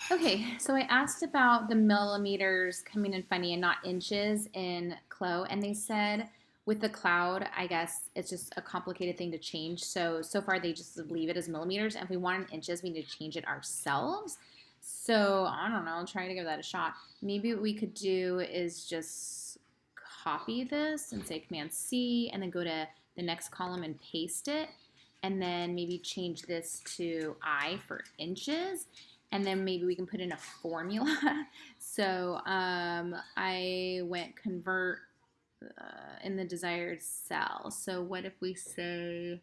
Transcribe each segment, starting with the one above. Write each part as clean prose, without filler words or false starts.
Okay, so I asked about the millimeters coming in funny and not inches in CLO, and they said with the cloud, I guess it's just a complicated thing to change. So far they just leave it as millimeters, and if we want it in inches, we need to change it ourselves. So I don't know, try to give that a shot. Maybe what we could do is just copy this and say Command C, and then go to the next column and paste it, and then maybe change this to I for inches, and then maybe we can put in a formula. So I went convert in the desired cell. So what if we say,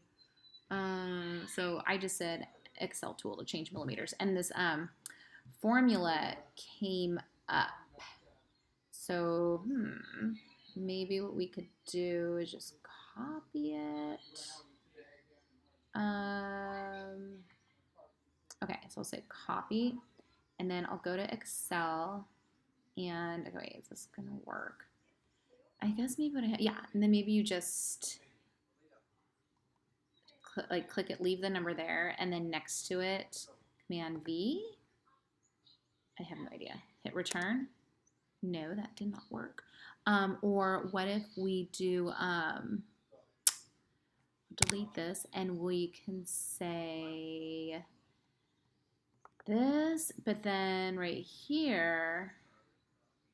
so I just said Excel tool to change millimeters, and this formula came up. So maybe what we could do is just copy it. Um, okay, so I'll say copy, and then I'll go to Excel. And okay, wait, is this gonna work? I guess maybe what yeah, and then maybe you just click it, leave the number there, and then next to it, Command V. I have no idea. Hit return. No, that did not work. Or what if we do delete this and we can say this, but then right here,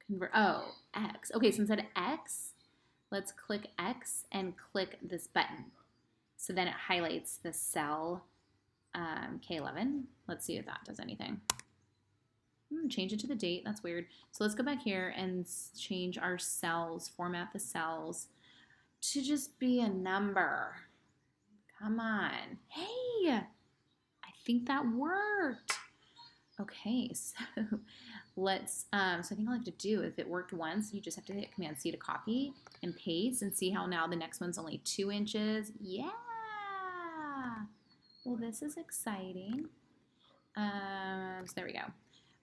convert. Oh, X. Okay, so instead of X, let's click X and click this button. So then it highlights the cell K11. Let's see if that does anything. Change it to the date. That's weird. So let's go back here and change our cells, format the cells to just be a number. Come on. Hey, I think that worked. Okay, so let's, so I think all I have to do, if it worked once, you just have to hit Command C to copy and paste and see how now the next one's only 2 inches. Yeah. Well, this is exciting. So there we go.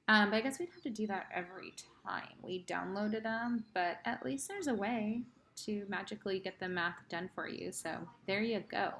But I guess we'd have to do that every time we downloaded them, but at least there's a way to magically get the math done for you. So there you go.